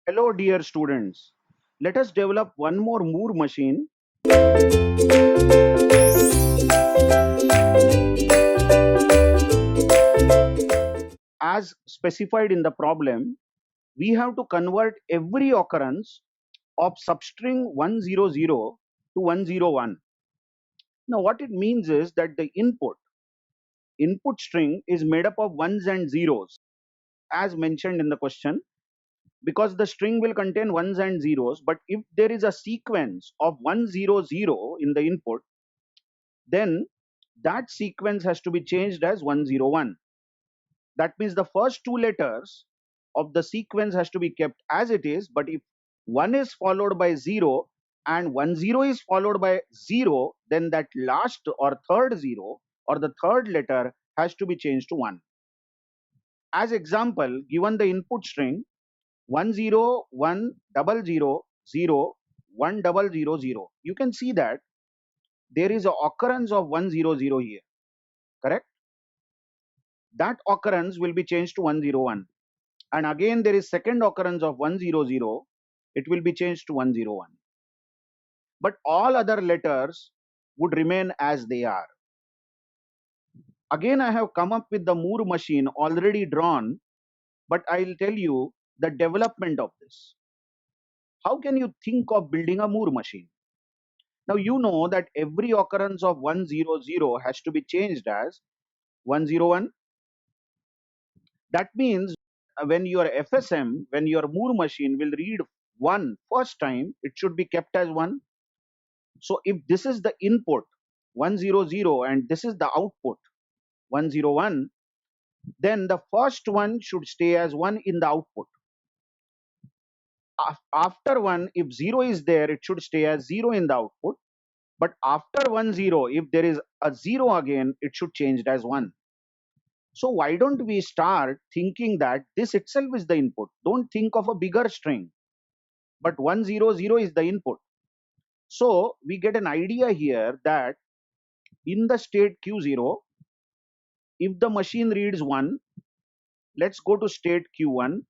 Hello, dear students. Let us develop one more Moore machine. As specified in the problem, we have to convert every occurrence of substring 100 to 101. Now, what it means is that the input string is made up of ones and zeros, as mentioned in the question, because the string will contain ones and zeros. But if there is a sequence of 100 in the input, then that sequence has to be changed as 101. That means the first two letters of the sequence has to be kept as it is, but if 1 is followed by 0 and 10 is followed by 0, then that last or third 0 or the third letter has to be changed to 1. As example, given the input string 101000100, you can see that there is a occurrence of 100 here, correct? That occurrence will be changed to 101. And again there is second occurrence of 100, it will be changed to 101. But all other letters would remain as they are. Again, I have come up with the Moore machine already drawn, but I'll tell you the development of this. How can you think of building a Moore machine? Now you know that every occurrence of 100 has to be changed as 101. That means when your FSM, when your Moore machine will read 1 first time, it should be kept as 1. So if this is the input 100 and this is the output 101, then the first one should stay as 1 in the output. After 1, if 0 is there, it should stay as 0 in the output. But after 10, if there is a 0 again, it should change as 1. So why don't we start thinking that this itself is the input? Don't think of a bigger string, but 100 is the input. So we get an idea here that in the state Q0, if the machine reads 1, let's go to state Q1.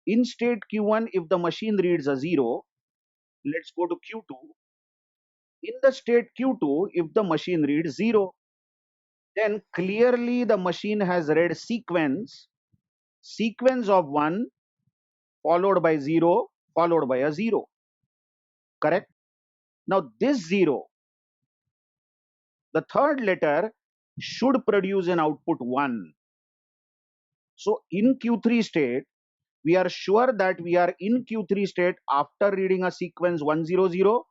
In state Q1, if the machine reads a 0, let's go to Q2. In the state Q2, if the machine reads 0, then clearly the machine has read sequence of 1 followed by 0 followed by a 0. Correct? Now this 0, the third letter, should produce an output 1. So in Q3 state, we are sure that we are in Q3 state after reading a sequence 100.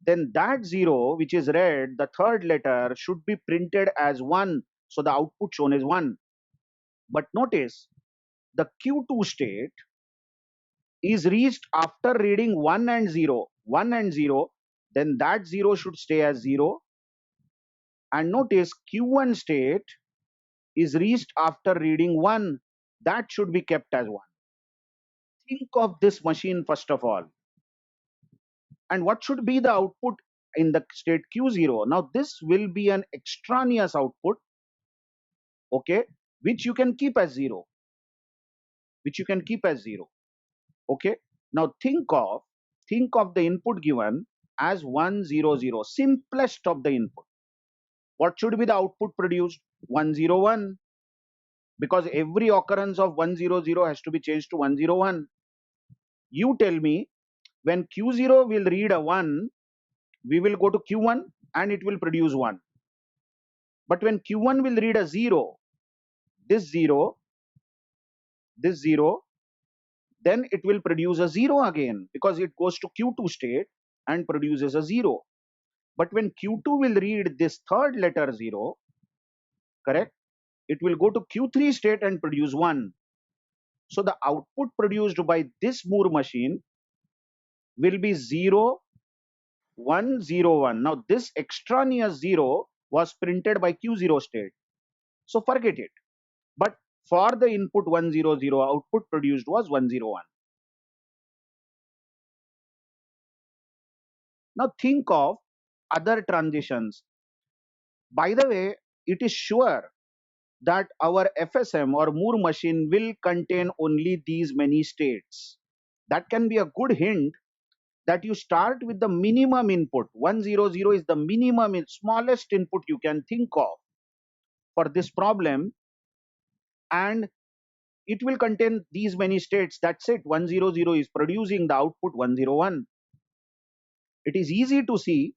Then that 0 which is read, the third letter, should be printed as 1. So the output shown is 1. But notice the Q2 state is reached after reading 1 and 0. 1 and 0, then that 0 should stay as 0. And notice Q1 state is reached after reading 1. That should be kept as 1. Think of this machine first of all. And what should be the output in the state Q0? Now this will be an extraneous output, okay, which you can keep as 0. Which you can keep as 0. Okay. Now think of the input given as 100, simplest of the input. What should be the output produced? 101, because every occurrence of 100 has to be changed to 101. You tell me, when Q0 will read a 1, we will go to Q1 and it will produce 1. But when Q1 will read a 0, this 0, then it will produce a 0 again, because it goes to Q2 state and produces a 0. But when Q2 will read this third letter 0, correct, it will go to Q3 state and produce 1. So the output produced by this Moore machine will be 0, 1, 0, 1. Now this extraneous 0 was printed by Q0 state. So forget it. But for the input 100, output produced was 101. Now think of other transitions. By the way, it is sure that our FSM or Moore machine will contain only these many states. That can be a good hint that you start with the minimum input. 100 is the minimum, smallest input you can think of for this problem, and it will contain these many states. That's it. 100 is producing the output 101. It is easy to see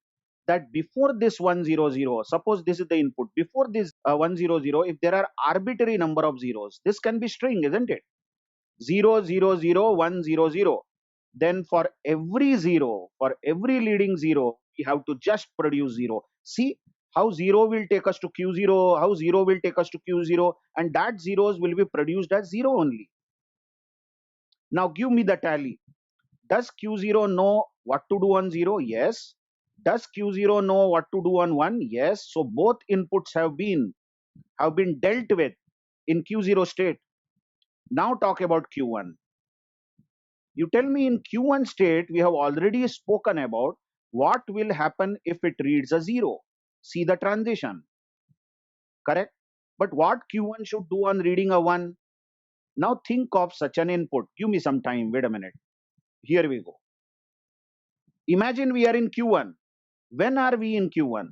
that before this 100, suppose this is the input, before this 100, if there are arbitrary number of zeros, this can be string, isn't it? 0 0 0 1 0 0. Then for every zero, for every leading zero, we have to just produce zero. See how zero will take us to q0, how zero will take us to q0, and that zeros will be produced as zero only. Now give me the tally. Does q0 know what to do on 0? Yes. Does q0 know what to do on 1? Yes. So both inputs have been dealt with in q0 state. Now talk about q1. You tell me, in q1 state we have already spoken about what will happen if it reads a 0. See the transition, correct? But what q1 should do on reading a 1? Now think of such an input. Give me some time. Wait a minute. Here we go. Imagine we are in q1. When are we in q1?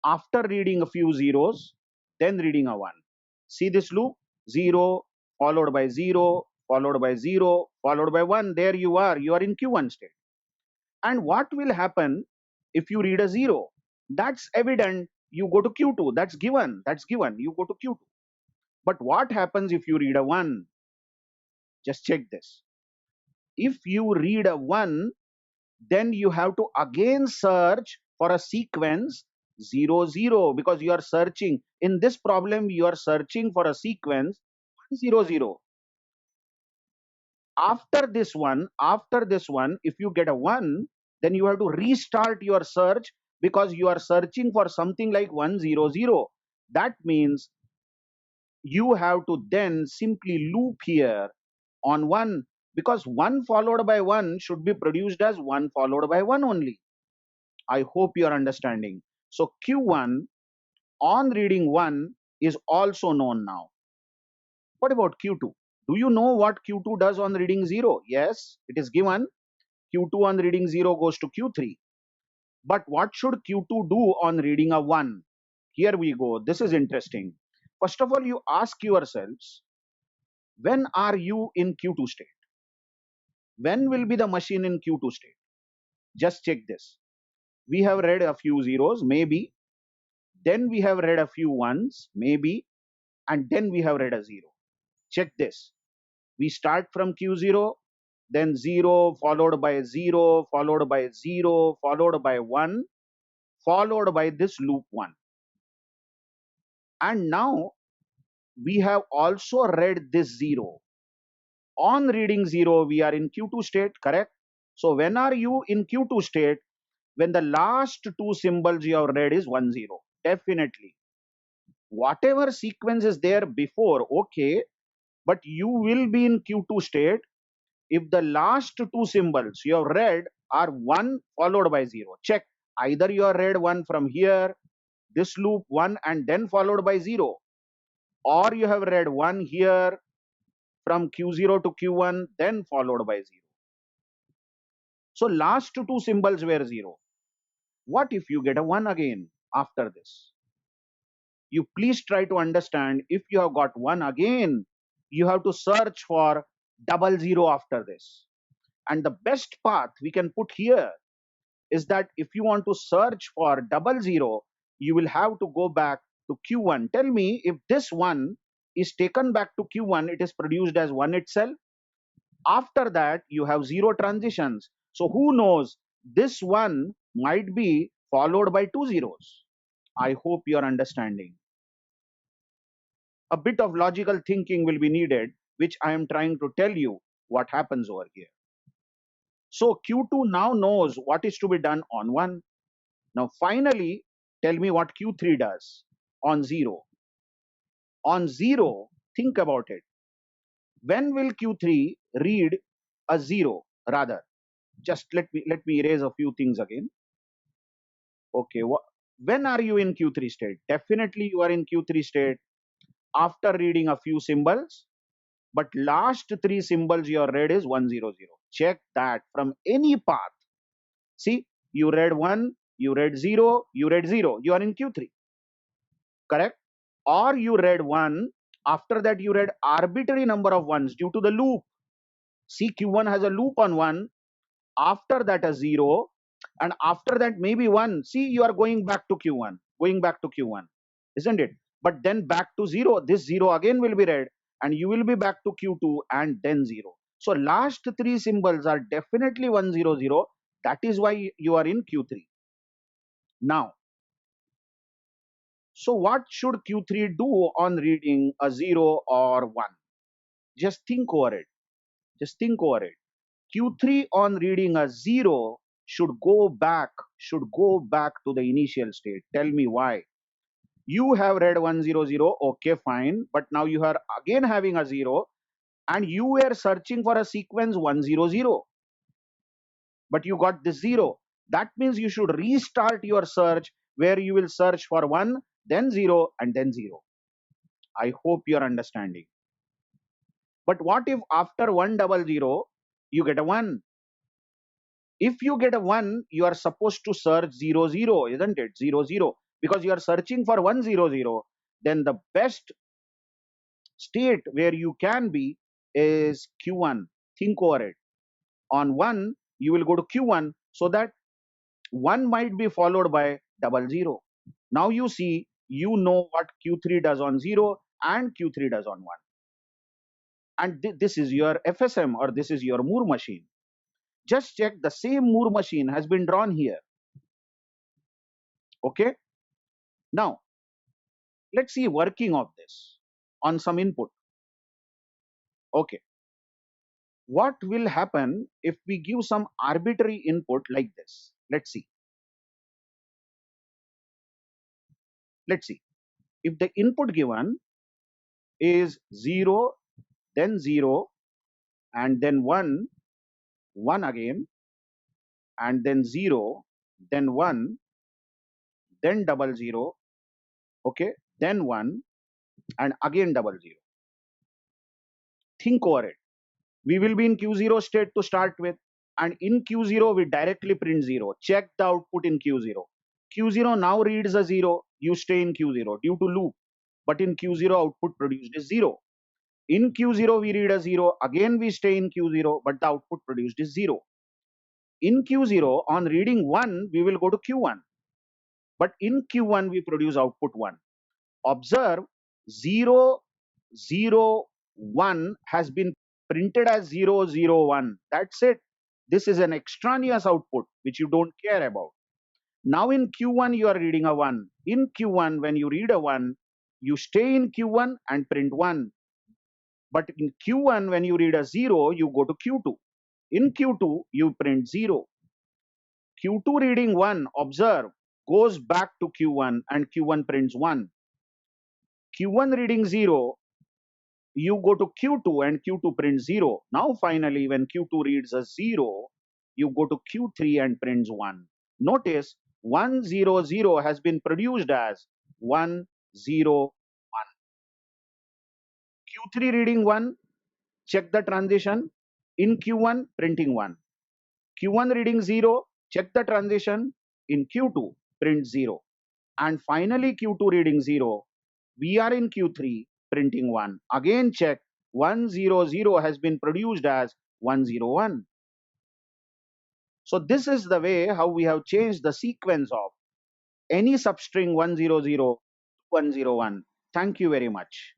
After reading a few zeros, then reading a 1. See this loop? 0 followed by 0 followed by 0 followed by 1. There you are in q1 state. And what will happen if you read a 0? That's evident. You go to q2. That's given. You go to q2. But what happens if you read a 1? Just check this. If you read a 1, then you have to again search for a sequence 0 0, because you are searching in this problem, you are searching for a sequence 0 0. After this one, if you get a 1, then you have to restart your search, because you are searching for something like 100. That means you have to then simply loop here on 1, because 1 followed by 1 should be produced as 1 followed by 1 only. I hope you are understanding. So q1 on reading 1 is also known now. What about q2? Do you know what q2 does on reading 0? Yes, it is given. q2 on reading 0 goes to q3. But what should q2 do on reading a 1? Here we go. This is interesting. First of all, you ask yourselves, when are you in q2 state? When will be the machine in q2 state? Just check this. We have read a few zeros, maybe. Then we have read a few ones, maybe. And then we have read a 0. Check this. We start from q0, then 0 followed by 0 followed by 0 followed by 1 followed by this loop 1. And now we have also read this 0. On reading 0, we are in q2 state, correct? So when are you in q2 state? When the last two symbols you have read is 1 0. Definitely. Whatever sequence is there before, okay, but you will be in q2 state if the last two symbols you have read are 1 followed by 0. Check. Either you have read 1 from here, this loop 1, and then followed by 0, or you have read 1 here from q0 to q1, then followed by 0. So last two symbols were 0. What if you get a 1 again after this? You please try to understand, if you have got 1 again, you have to search for 00 after this. And the best path we can put here is that if you want to search for 00, you will have to go back to q1. Tell me, if this 1 is taken back to q1, it is produced as 1 itself. After that, you have 0 transitions. So who knows, this 1 might be followed by 2 zeros. I hope you are understanding. A bit of logical thinking will be needed, which I am trying to tell you what happens over here. So q2 now knows what is to be done on 1. Now finally, tell me what q3 does on 0. On 0, think about it. When will q3 read a 0? Rather, just let me erase a few things again. Okay, when are you in q3 state? Definitely you are in q3 state after reading a few symbols. but last three symbols you have read is 100. Check that from any path. See, you read 1, you read 0, you read 0. You are in Q3. Correct? Or you read 1, after that you read arbitrary number of ones due to the loop. See, Q1 has a loop on 1, after that a 0, and after that maybe 1. See, you are going back to Q1, going back to Q1, isn't it? But then back to 0, this 0 again will be read, and you will be back to Q2 and then 0. So last three symbols are definitely 100. That is why you are in Q3. Now, so what should Q3 do on reading a 0 or 1? Just think over it. Just think over it. Q3 on reading a 0 should go back to the initial state. Tell me why. You have read 100, okay, fine, but now you are again having a 0 and you were searching for a sequence 100, but you got this 0. That means you should restart your search where you will search for 1, then 0, and then 0. I hope you are understanding. But what if after 100 you get a 1? If you get a 1, you are supposed to search 00, isn't it? 00. Because you are searching for 100, then the best state where you can be is Q1. Think over it. On 1, you will go to Q1 so that 1 might be followed by 00. Now you see, you know what Q3 does on 0 and Q3 does on 1. And this is your FSM, or this is your Moore machine. Just check, the same Moore machine has been drawn here. Okay. Now, let's see working of this on some input. Okay. What will happen if we give some arbitrary input like this? Let's see. Let's see. If the input given is 0, then 0, and then 1, 1 again, and then 0, then 1, then 00, okay, then 1, and again 00. Think over it. We will be in Q0 state to start with, and in Q0 we directly print 0. Check the output in Q0. Q0 now reads a 0, you stay in Q0 due to loop, but in Q0 output produced is 0. In Q0 we read a 0, again we stay in Q0, but the output produced is 0. In Q0, on reading 1, we will go to Q1, but in Q1 we produce output 1. Observe, 0, 0, 1 has been printed as 0, 0, 1. That's it. This is an extraneous output which you don't care about. Now in Q1 you are reading a 1. In Q1, when you read a 1, you stay in Q1 and print 1. But in Q1, when you read a 0, you go to Q2. In Q2, you print 0. Q2 reading 1, observe, goes back to Q1 and Q1 prints 1. Q1 reading 0, you go to Q2 and Q2 prints 0. Now finally, when Q2 reads a 0, you go to Q3 and prints 1. Notice 100 has been produced as 101. Q3 reading 1, check the transition. In Q1, printing 1. Q1 reading 0, check the transition. In Q2, print 0. And finally Q2 reading 0, we are in Q3, printing 1. Again check, 100 has been produced as 101. So this is the way how we have changed the sequence of any substring 100, 101. Thank you very much.